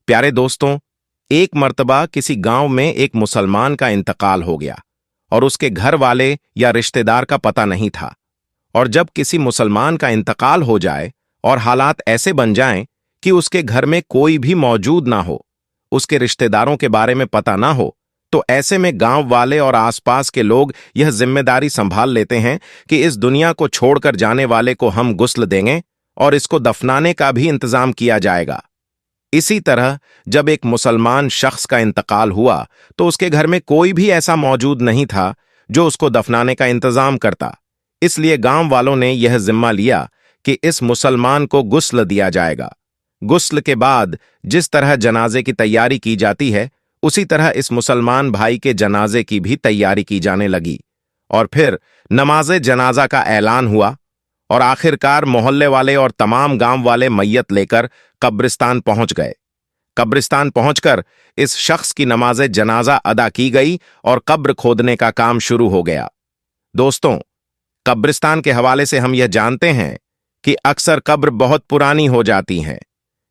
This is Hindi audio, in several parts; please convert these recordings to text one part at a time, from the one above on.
प्यारे दोस्तों, एक मर्तबा किसी गांव में एक मुसलमान का इंतकाल हो गया और उसके घर वाले या रिश्तेदार का पता नहीं था। और जब किसी मुसलमान का इंतकाल हो जाए और हालात ऐसे बन जाएं कि उसके घर में कोई भी मौजूद ना हो, उसके रिश्तेदारों के बारे में पता ना हो, तो ऐसे में गांव वाले और आसपास के लोग यह जिम्मेदारी संभाल लेते हैं कि इस दुनिया को छोड़कर जाने वाले को हम गुस्ल देंगे और इसको दफनाने का भी इंतजाम किया जाएगा। इसी तरह जब एक मुसलमान शख्स का इंतकाल हुआ तो उसके घर में कोई भी ऐसा मौजूद नहीं था जो उसको दफनाने का इंतजाम करता। इसलिए गांव वालों ने यह जिम्मा लिया कि इस मुसलमान को गुस्ल दिया जाएगा। गुस्ल के बाद जिस तरह जनाजे की तैयारी की जाती है, उसी तरह इस मुसलमान भाई के जनाजे की भी तैयारी की जाने लगी। और फिर नमाज़े जनाजा का ऐलान हुआ और आखिरकार मोहल्ले वाले और तमाम गांव वाले मैयत लेकर कब्रिस्तान पहुंच गए। कब्रिस्तान पहुंचकर इस शख्स की नमाज़े जनाजा अदा की गई और कब्र खोदने का काम शुरू हो गया। दोस्तों, कब्रिस्तान के हवाले से हम यह जानते हैं कि अक्सर कब्र बहुत पुरानी हो जाती हैं,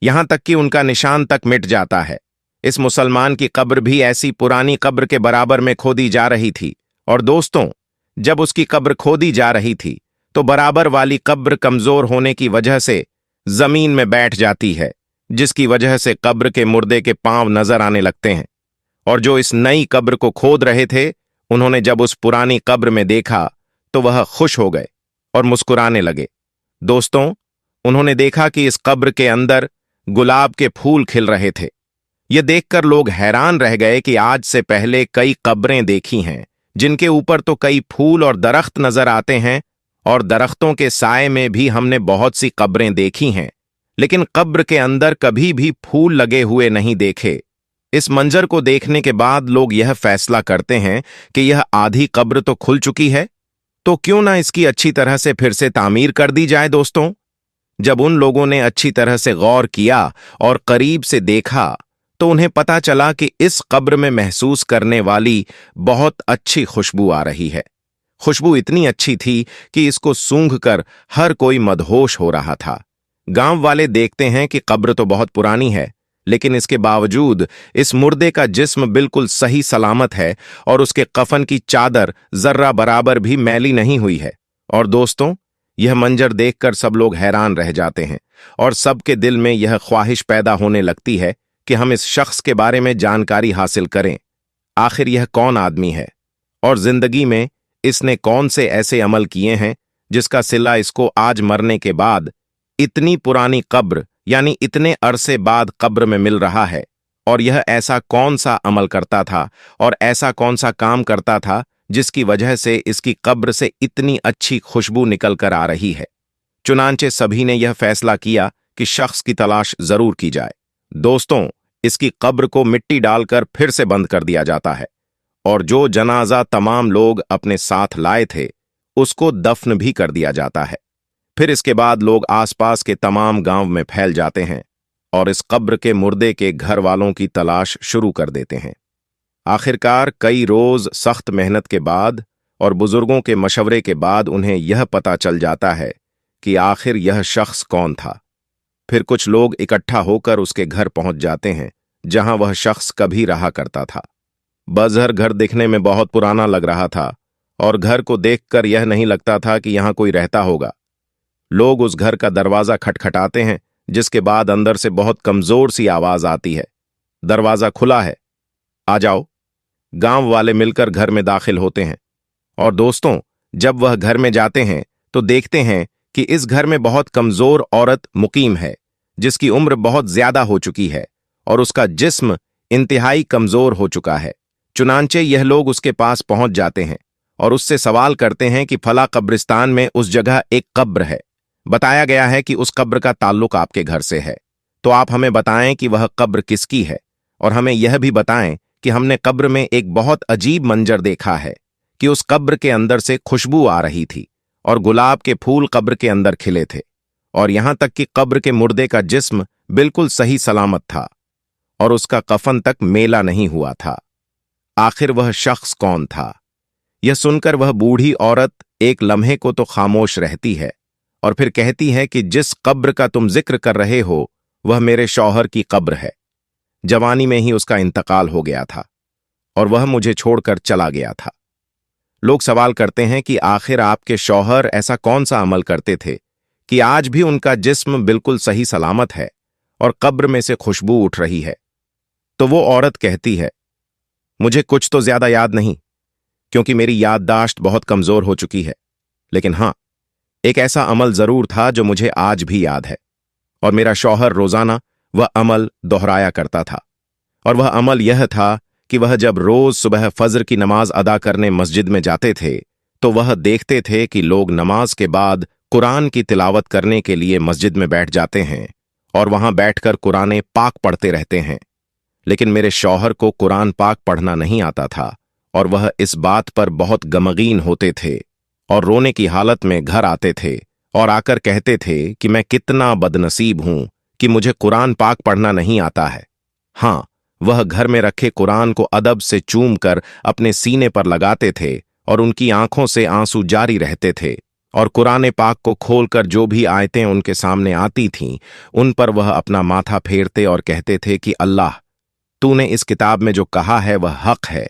यहां तक कि उनका निशान तक मिट जाता है। इस मुसलमान की कब्र भी ऐसी पुरानी कब्र के बराबर में खोदी जा रही थी। और दोस्तों, जब उसकी कब्र खोदी जा रही थी तो बराबर वाली कब्र कमजोर होने की वजह से जमीन में बैठ जाती है, जिसकी वजह से कब्र के मुर्दे के पांव नजर आने लगते हैं। और जो इस नई कब्र को खोद रहे थे, उन्होंने जब उस पुरानी कब्र में देखा तो वह खुश हो गए और मुस्कुराने लगे। दोस्तों, उन्होंने देखा कि इस कब्र के अंदर गुलाब के फूल खिल रहे थे। यह देखकर लोग हैरान रह गए कि आज से पहले कई कब्रें देखी हैं जिनके ऊपर तो कई फूल और दरख्त नजर आते हैं, और दरख्तों के साए में भी हमने बहुत सी कब्रें देखी हैं, लेकिन कब्र के अंदर कभी भी फूल लगे हुए नहीं देखे। इस मंजर को देखने के बाद लोग यह फैसला करते हैं कि यह आधी कब्र तो खुल चुकी है, तो क्यों ना इसकी अच्छी तरह से फिर से तामीर कर दी जाए। दोस्तों, जब उन लोगों ने अच्छी तरह से गौर किया और करीब से देखा तो उन्हें पता चला कि इस कब्र में महसूस करने वाली बहुत अच्छी खुशबू आ रही है। खुशबू इतनी अच्छी थी कि इसको सूंघकर हर कोई मदहोश हो रहा था। गांव वाले देखते हैं कि कब्र तो बहुत पुरानी है, लेकिन इसके बावजूद इस मुर्दे का जिस्म बिल्कुल सही सलामत है और उसके कफन की चादर जर्रा बराबर भी मैली नहीं हुई है। और दोस्तों, यह मंजर देखकर सब लोग हैरान रह जाते हैं और सबके दिल में यह ख्वाहिश पैदा होने लगती है कि हम इस शख्स के बारे में जानकारी हासिल करें। आखिर यह कौन आदमी है और जिंदगी में इसने कौन से ऐसे अमल किए हैं जिसका सिला इसको आज मरने के बाद इतनी पुरानी कब्र यानी इतने अरसे बाद कब्र में मिल रहा है। और यह ऐसा कौन सा अमल करता था और ऐसा कौन सा काम करता था जिसकी वजह से इसकी कब्र से इतनी अच्छी खुशबू निकल कर आ रही है। चुनांचे सभी ने यह फैसला किया कि शख्स की तलाश जरूर की जाए। दोस्तों, इसकी कब्र को मिट्टी डालकर फिर से बंद कर दिया जाता है और जो जनाजा तमाम लोग अपने साथ लाए थे उसको दफन भी कर दिया जाता है। फिर इसके बाद लोग आसपास के तमाम गांव में फैल जाते हैं और इस कब्र के मुर्दे के घर वालों की तलाश शुरू कर देते हैं। आखिरकार कई रोज सख्त मेहनत के बाद और बुजुर्गों के मशवरे के बाद उन्हें यह पता चल जाता है कि आखिर यह शख्स कौन था। फिर कुछ लोग इकट्ठा होकर उसके घर पहुंच जाते हैं जहां वह शख्स कभी रहा करता था। बज़र घर दिखने में बहुत पुराना लग रहा था और घर को देखकर यह नहीं लगता था कि यहां कोई रहता होगा। लोग उस घर का दरवाजा खटखटाते हैं, जिसके बाद अंदर से बहुत कमजोर सी आवाज आती है, दरवाजा खुला है, आ जाओ। गांव वाले मिलकर घर में दाखिल होते हैं और दोस्तों, जब वह घर में जाते हैं तो देखते हैं कि इस घर में बहुत कमजोर औरत मुकीम है, जिसकी उम्र बहुत ज्यादा हो चुकी है और उसका जिस्म इंतहाई कमजोर हो चुका है। चुनांचे यह लोग उसके पास पहुंच जाते हैं और उससे सवाल करते हैं कि फला कब्रिस्तान में उस जगह एक कब्र है। बताया गया है कि उस कब्र का ताल्लुक आपके घर से है, तो आप हमें बताएं कि वह कब्र किसकी है। और हमें यह भी बताएं कि हमने कब्र में एक बहुत अजीब मंजर देखा है कि उस कब्र के अंदर से खुशबू आ रही थी और गुलाब के फूल कब्र के अंदर खिले थे, और यहां तक कि कब्र के मुर्दे का जिस्म बिल्कुल सही सलामत था और उसका कफन तक मेला नहीं हुआ था। आखिर वह शख्स कौन था? यह सुनकर वह बूढ़ी औरत एक लम्हे को तो खामोश रहती है और फिर कहती है कि जिस कब्र का तुम जिक्र कर रहे हो वह मेरे शौहर की कब्र है। जवानी में ही उसका इंतकाल हो गया था और वह मुझे छोड़कर चला गया था। लोग सवाल करते हैं कि आखिर आपके शौहर ऐसा कौन सा अमल करते थे कि आज भी उनका जिस्म बिल्कुल सही सलामत है और कब्र में से खुशबू उठ रही है। तो वो औरत कहती है, मुझे कुछ तो ज्यादा याद नहीं क्योंकि मेरी याददाश्त बहुत कमजोर हो चुकी है, लेकिन हां, एक ऐसा अमल जरूर था जो मुझे आज भी याद है और मेरा शौहर रोजाना वह अमल दोहराया करता था। और वह अमल यह था कि वह जब रोज सुबह फजर की नमाज अदा करने मस्जिद में जाते थे तो वह देखते थे कि लोग नमाज के बाद कुरान की तिलावत करने के लिए मस्जिद में बैठ जाते हैं और वहां बैठकर कुरान पाक पढ़ते रहते हैं। लेकिन मेरे शौहर को कुरान पाक पढ़ना नहीं आता था और वह इस बात पर बहुत गमगीन होते थे और रोने की हालत में घर आते थे और आकर कहते थे कि मैं कितना बदनसीब हूं कि मुझे कुरान पाक पढ़ना नहीं आता है। हां, वह घर में रखे कुरान को अदब से चूम कर अपने सीने पर लगाते थे और उनकी आंखों से आंसू जारी रहते थे और कुरान पाक को खोलकर जो भी आयतें उनके सामने आती थीं उन पर वह अपना माथा फेरते और कहते थे कि अल्लाह, तूने इस किताब में जो कहा है वह हक है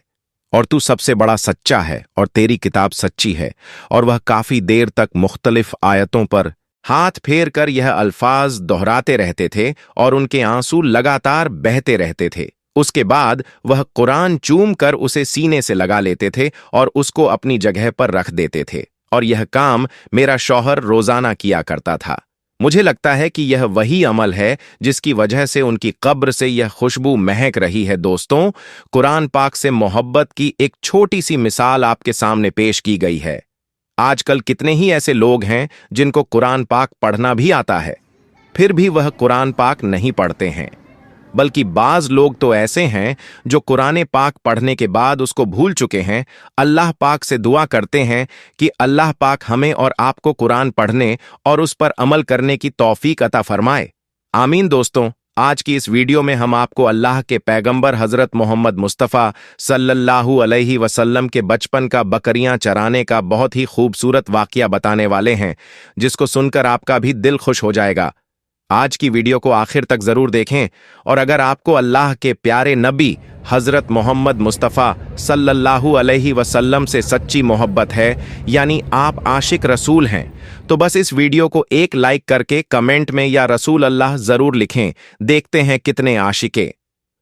और तू सबसे बड़ा सच्चा है और तेरी किताब सच्ची है। और वह काफी देर तक मुख्तलिफ आयतों पर हाथ फेर कर यह अल्फाज दोहराते रहते थे और उनके आंसू लगातार बहते रहते थे। उसके बाद वह कुरान चूम कर उसे सीने से लगा लेते थे और उसको अपनी जगह पर रख देते थे और यह काम मेरा शौहर रोजाना किया करता था। मुझे लगता है कि यह वही अमल है जिसकी वजह से उनकी कब्र से यह खुशबू महक रही है। दोस्तों, कुरान पाक से मोहब्बत की एक छोटी सी मिसाल आपके सामने पेश की गई है। आजकल कितने ही ऐसे लोग हैं जिनको कुरान पाक पढ़ना भी आता है, फिर भी वह कुरान पाक नहीं पढ़ते हैं। बल्कि बाज लोग तो ऐसे हैं जो कुरान पाक पढ़ने के बाद उसको भूल चुके हैं। अल्लाह पाक से दुआ करते हैं कि अल्लाह पाक हमें और आपको कुरान पढ़ने और उस पर अमल करने की तौफीक अता फरमाए। आमीन। दोस्तों, आज की इस वीडियो में हम आपको अल्लाह के पैगंबर हजरत मोहम्मद मुस्तफ़ा सल्लल्लाहु अलैहि वसल्लम के बचपन का बकरियां चराने का बहुत ही खूबसूरत वाक़या बताने वाले हैं, जिसको सुनकर आपका भी दिल खुश हो जाएगा। आज की वीडियो को आखिर तक जरूर देखें और अगर आपको अल्लाह के प्यारे नबी हजरत मोहम्मद मुस्तफ़ा सल्लल्लाहु अलैहि वसल्लम से सच्ची मोहब्बत है, यानी आप आशिक रसूल हैं, तो बस इस वीडियो को एक लाइक करके कमेंट में या रसूल अल्लाह जरूर लिखें। देखते हैं कितने आशिके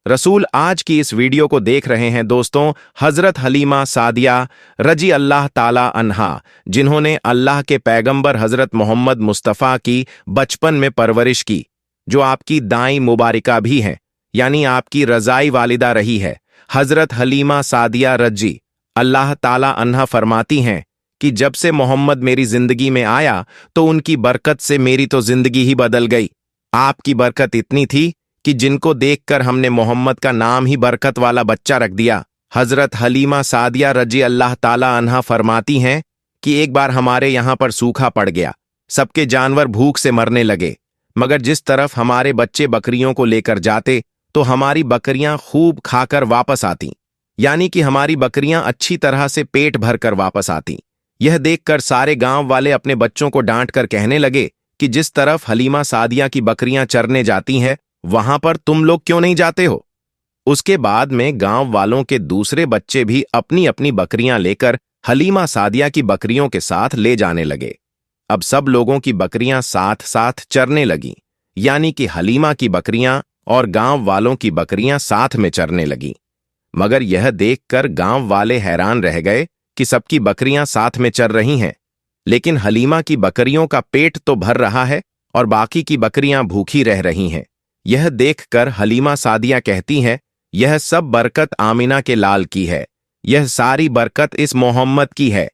रसूल आज की इस वीडियो को देख रहे हैं। दोस्तों, हजरत हलीमा सादिया रजी अल्लाह ताला अन्हा, जिन्होंने अल्लाह के पैगंबर हजरत मोहम्मद मुस्तफ़ा की बचपन में परवरिश की, जो आपकी दाई मुबारिका भी हैं, यानी आपकी रजाई वालिदा रही है। हजरत हलीमा सादिया रजी अल्लाह ताला अन्हा फरमाती हैं कि जब से मोहम्मद मेरी जिंदगी में आया तो उनकी बरकत से मेरी तो जिंदगी ही बदल गई। आपकी बरकत इतनी थी कि जिनको देखकर हमने मोहम्मद का नाम ही बरकत वाला बच्चा रख दिया। हजरत हलीमा सादिया रजी अल्लाह ताला अन्हा फरमाती हैं कि एक बार हमारे यहाँ पर सूखा पड़ गया, सबके जानवर भूख से मरने लगे, मगर जिस तरफ हमारे बच्चे बकरियों को लेकर जाते तो हमारी बकरियां खूब खाकर वापस आती, यानी कि हमारी बकरियां अच्छी तरह से पेट भरकर वापस आती। यह देखकर सारे गांव वाले अपने बच्चों को डांट कर कहने लगे कि जिस तरफ हलीमा सादिया की बकरियां चरने जाती हैं वहां पर तुम लोग क्यों नहीं जाते हो। उसके बाद में गांव वालों के दूसरे बच्चे भी अपनी अपनी बकरियां लेकर हलीमा सादिया की बकरियों के साथ ले जाने लगे। अब सब लोगों की बकरियां साथ साथ चरने लगीं, यानी कि हलीमा की बकरियां और गांव वालों की बकरियां साथ में चरने लगीं। मगर यह देखकर गांव वाले हैरान रह गए कि सबकी बकरियां साथ में चर रही हैं, लेकिन हलीमा की बकरियों का पेट तो भर रहा है और बाकी की बकरियां भूखी रह रही हैं। यह देखकर हलीमा सादिया कहती हैं, यह सब बरकत आमिना के लाल की है, यह सारी बरकत इस मोहम्मद की है।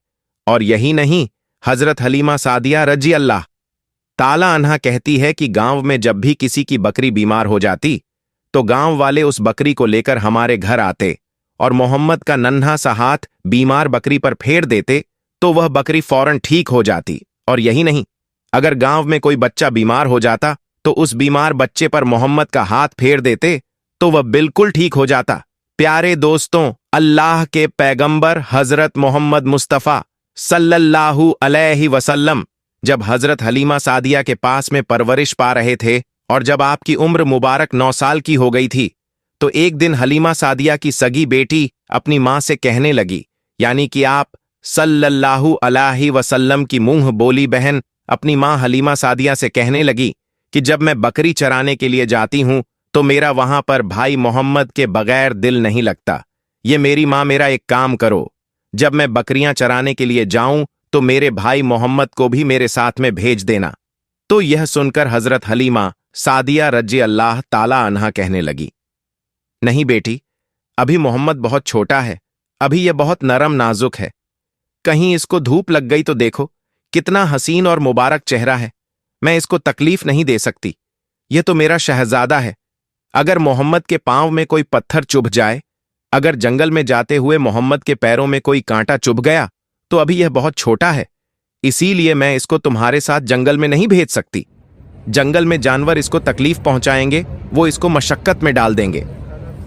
और यही नहीं, हजरत हलीमा सादिया रजी अल्लाह ताला अन्हा कहती है कि गांव में जब भी किसी की बकरी बीमार हो जाती तो गांव वाले उस बकरी को लेकर हमारे घर आते और मोहम्मद का नन्हा सा हाथ बीमार बकरी पर फेर देते तो वह बकरी फौरन ठीक हो जाती। और यही नहीं, अगर गांव में कोई बच्चा बीमार हो जाता तो उस बीमार बच्चे पर मोहम्मद का हाथ फेर देते तो वह बिल्कुल ठीक हो जाता। प्यारे दोस्तों, अल्लाह के पैगंबर हजरत मोहम्मद मुस्तफ़ा सल्लल्लाहु अलैहि वसल्लम जब हजरत हलीमा सादिया के पास में परवरिश पा रहे थे और जब आपकी उम्र मुबारक 9 साल की हो गई थी तो एक दिन हलीमा सादिया की सगी बेटी अपनी मां से कहने लगी, यानी कि आप सल्लल्लाहु अलैहि वसल्लम की मुंह बोली बहन अपनी मां हलीमा सादिया से कहने लगी कि जब मैं बकरी चराने के लिए जाती हूं तो मेरा वहां पर भाई मोहम्मद के बगैर दिल नहीं लगता। ये मेरी मां, मेरा एक काम करो, जब मैं बकरियां चराने के लिए जाऊं तो मेरे भाई मोहम्मद को भी मेरे साथ में भेज देना। तो यह सुनकर हजरत हलीमा सादिया रजी अल्लाह ताला अन्हा कहने लगी, नहीं बेटी, अभी मोहम्मद बहुत छोटा है, अभी यह बहुत नरम नाजुक है, कहीं इसको धूप लग गई तो देखो कितना हसीन और मुबारक चेहरा है, मैं इसको तकलीफ नहीं दे सकती। यह तो मेरा शहजादा है, अगर मोहम्मद के पांव में कोई पत्थर चुभ जाए, अगर जंगल में जाते हुए मोहम्मद के पैरों में कोई कांटा चुभ गया तो अभी यह बहुत छोटा है, इसीलिए मैं इसको तुम्हारे साथ जंगल में नहीं भेज सकती। जंगल में जानवर इसको तकलीफ पहुंचाएंगे, वो इसको मशक्कत में डाल देंगे।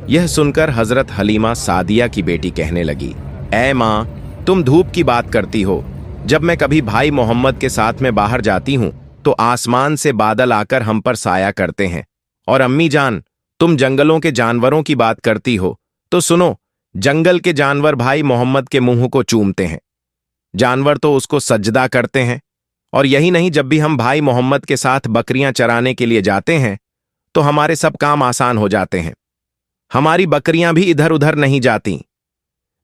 यह सुनकर हजरत हलीमा सादिया की बेटी कहने लगी, ऐ मां, तुम धूप की बात करती हो, जब मैं कभी भाई मोहम्मद के साथ में बाहर जाती हूं तो आसमान से बादल आकर हम पर साया करते हैं। और अम्मी जान, तुम जंगलों के जानवरों की बात करती हो, तो सुनो, जंगल के जानवर भाई मोहम्मद के मुंह को चूमते हैं, जानवर तो उसको सजदा करते हैं। और यही नहीं, जब भी हम भाई मोहम्मद के साथ बकरियां चराने के लिए जाते हैं तो हमारे सब काम आसान हो जाते हैं, हमारी बकरियां भी इधर उधर नहीं जाती।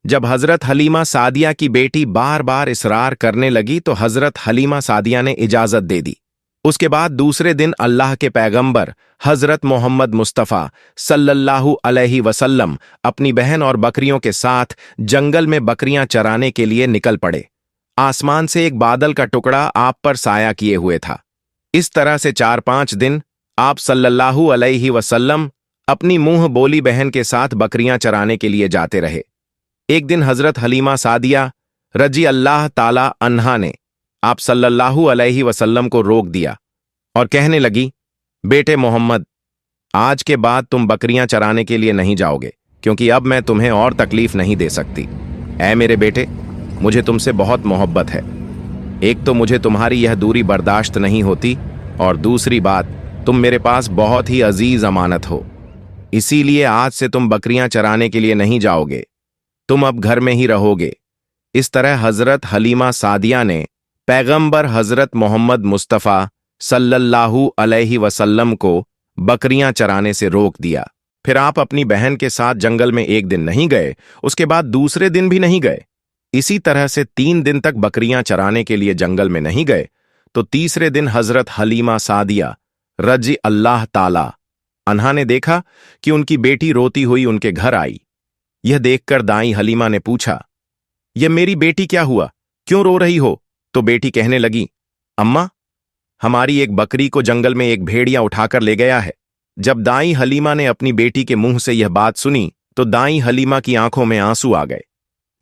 जब हजरत हलीमा सादिया की बेटी बार बार इसरार करने लगी तो हजरत हलीमा सादिया ने इजाजत दे दी। उसके बाद दूसरे दिन अल्लाह के पैगंबर हजरत मोहम्मद मुस्तफ़ा सल्लल्लाहु अलैहि वसल्लम अपनी बहन और बकरियों के साथ जंगल में बकरियां चराने के लिए निकल पड़े। आसमान से एक बादल का टुकड़ा आप पर साया किए हुए था। इस तरह से 4-5 दिन आप सल्लल्लाहु अलैहि वसल्लम अपनी मुंह बोली बहन के साथ बकरियां चराने के लिए जाते रहे। एक दिन हजरत हलीमा सादिया रजी अल्लाह ताला अन्हा ने आप सल्लल्लाहु अलैहि वसल्लम को रोक दिया और कहने लगी, बेटे मोहम्मद, आज के बाद तुम बकरियां चराने के लिए नहीं जाओगे, क्योंकि अब मैं तुम्हें और तकलीफ नहीं दे सकती। ऐ मेरे बेटे, मुझे तुमसे बहुत मोहब्बत है, एक तो मुझे तुम्हारी यह दूरी बर्दाश्त नहीं होती, और दूसरी बात, तुम मेरे पास बहुत ही अजीज अमानत हो, इसीलिए आज से तुम बकरियां चराने के लिए नहीं जाओगे, तुम अब घर में ही रहोगे। इस तरह हजरत हलीमा सादिया ने पैगंबर हजरत मोहम्मद मुस्तफ़ा सल्लल्लाहु अलैहि वसल्लम को बकरियां चराने से रोक दिया। फिर आप अपनी बहन के साथ जंगल में एक दिन नहीं गए, उसके बाद दूसरे दिन भी नहीं गए। इसी तरह से 3 दिन तक बकरियां चराने के लिए जंगल में नहीं गए, तो तीसरे दिन हजरत हलीमा सादिया रजी अल्लाह ताला अन्हा ने देखा कि उनकी बेटी रोती हुई उनके घर आई। यह देखकर दाई हलीमा ने पूछा, यह मेरी बेटी क्या हुआ, क्यों रो रही हो? तो बेटी कहने लगी, अम्मा, हमारी एक बकरी को जंगल में एक भेड़िया उठाकर ले गया है। जब दाई हलीमा ने अपनी बेटी के मुंह से यह बात सुनी तो दाई हलीमा की आंखों में आंसू आ गए।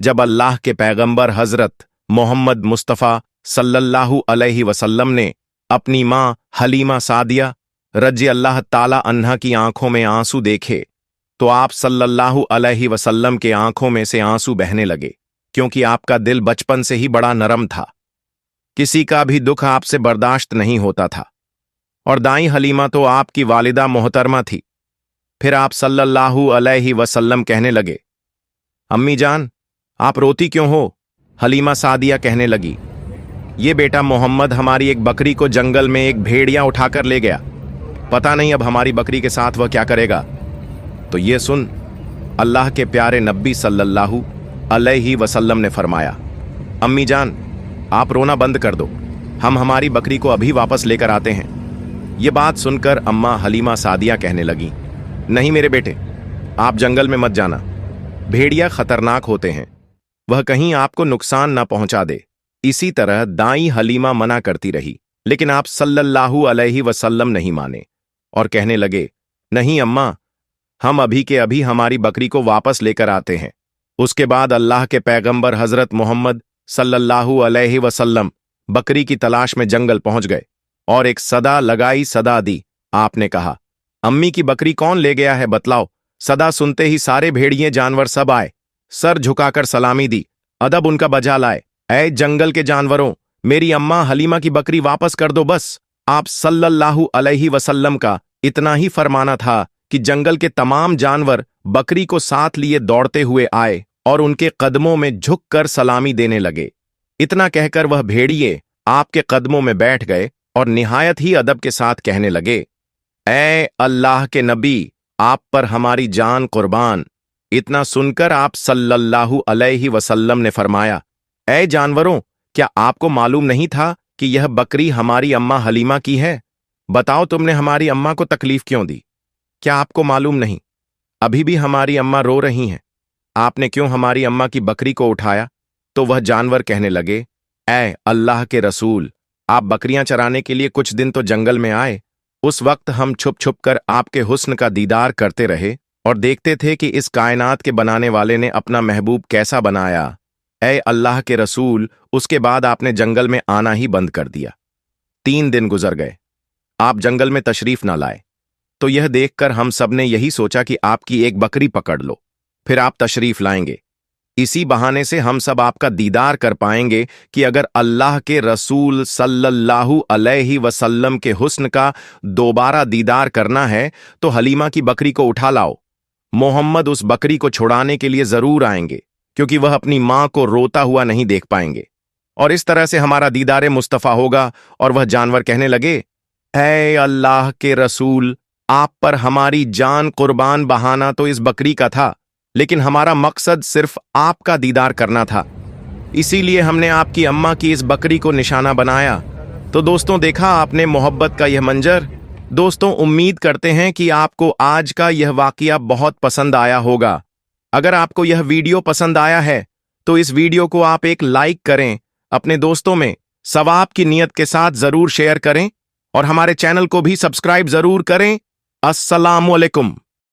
जब अल्लाह के पैगंबर हजरत मोहम्मद मुस्तफ़ा सल्लल्लाहु अलैहि वसल्लम ने अपनी मां हलीमा सादिया रजी अल्लाह ताला अन्हा की आंखों में आंसू देखे तो आप सल्लल्लाहु अलैहि वसल्लम के आंखों में से आंसू बहने लगे, क्योंकि आपका दिल बचपन से ही बड़ा नरम था, किसी का भी दुख आपसे बर्दाश्त नहीं होता था। और दाई हलीमा तो आपकी वालिदा मोहतरमा थी। फिर आप सल्लल्लाहु अलैहि वसल्लम कहने लगे, अम्मी जान, आप रोती क्यों हो? हलीमा सादिया कहने लगी, ये बेटा मोहम्मद हमारी एक बकरी को जंगल में एक भेड़िया उठाकर ले गया, पता नहीं अब हमारी बकरी के साथ वह क्या करेगा। तो ये सुन अल्लाह के प्यारे नब्बी सल्लल्लाहु अलैहि वसल्लम ने फरमाया, अम्मी जान, आप रोना बंद कर दो, हम हमारी बकरी को अभी वापस लेकर आते हैं। ये बात सुनकर अम्मा हलीमा सादिया कहने लगी, नहीं मेरे बेटे, आप जंगल में मत जाना, भेड़िया खतरनाक होते हैं, वह कहीं आपको नुकसान ना पहुंचा दे। इसी तरह दाई हलीमा मना करती रही, लेकिन आप सल्लल्लाहु अलैहि वसल्लम नहीं माने और कहने लगे, नहीं अम्मा, हम अभी के अभी हमारी बकरी को वापस लेकर आते हैं। उसके बाद अल्लाह के पैगंबर हजरत मोहम्मद सल्लल्लाहु अलैहि वसल्लम बकरी की तलाश में जंगल पहुंच गए और एक सदा लगाई सदा दी। आपने कहा, अम्मी की बकरी कौन ले गया है, बतलाओ। सदा सुनते ही सारे भेड़िए जानवर सब आए, सर झुकाकर सलामी दी, अदब उनका बजा लाए, ऐ जंगल के जानवरों, मेरी अम्मा हलीमा की बकरी वापस कर दो बस। आप सल्लल्लाहु अलैहि वसल्लम का इतना ही फरमाना था कि जंगल के तमाम जानवर बकरी को साथ लिए दौड़ते हुए आए और उनके कदमों में झुककर सलामी देने लगे। इतना कहकर वह भेड़िए आपके कदमों में बैठ गए और निहायत ही अदब के साथ कहने लगे, ऐ अल्लाह के नबी, आप पर हमारी जान कुर्बान। इतना सुनकर आप सल्लल्लाहु अलैहि वसल्लम ने फरमाया, ऐ जानवरों, क्या आपको मालूम नहीं था कि यह बकरी हमारी अम्मा हलीमा की है? बताओ, तुमने हमारी अम्मा को तकलीफ क्यों दी? क्या आपको मालूम नहीं, अभी भी हमारी अम्मा रो रही हैं? आपने क्यों हमारी अम्मा की बकरी को उठाया? तो वह जानवर कहने लगे, ऐ अल्लाह के रसूल, आप बकरियां चराने के लिए कुछ दिन तो जंगल में आए। उस वक्त हम छुप छुप कर आपके हुस्न का दीदार करते रहे और देखते थे कि इस कायनात के बनाने वाले ने अपना महबूब कैसा बनाया। ऐ अल्लाह के रसूल, उसके बाद आपने जंगल में आना ही बंद कर दिया। 3 दिन गुजर गए, आप जंगल में तशरीफ ना लाए। तो यह देखकर हम सब ने यही सोचा कि आपकी एक बकरी पकड़ लो, फिर आप तशरीफ लाएंगे। इसी बहाने से हम सब आपका दीदार कर पाएंगे कि अगर अल्लाह के रसूल सल्लल्लाहु अलैहि वसल्लम के हुस्न का दोबारा दीदार करना है तो हलीमा की बकरी को उठा लाओ। मोहम्मद उस बकरी को छुड़ाने के लिए जरूर आएंगे, क्योंकि वह अपनी मां को रोता हुआ नहीं देख पाएंगे, और इस तरह से हमारा दीदार मुस्तफा होगा। और वह जानवर कहने लगे, ऐ अल्लाह के रसूल, आप पर हमारी जान कुर्बान बहाना तो इस बकरी का था, लेकिन हमारा मकसद सिर्फ आपका दीदार करना था, इसीलिए हमने आपकी अम्मा की इस बकरी को निशाना बनाया। तो दोस्तों, देखा आपने मोहब्बत का यह मंजर। दोस्तों, उम्मीद करते हैं कि आपको आज का यह वाकया बहुत पसंद आया होगा। अगर आपको यह वीडियो पसंद आया है तो इस वीडियो को आप एक लाइक करें, अपने दोस्तों में सवाब की नीयत के साथ जरूर शेयर करें और हमारे चैनल को भी सब्सक्राइब जरूर करें। अस्सलामु अलैकुम।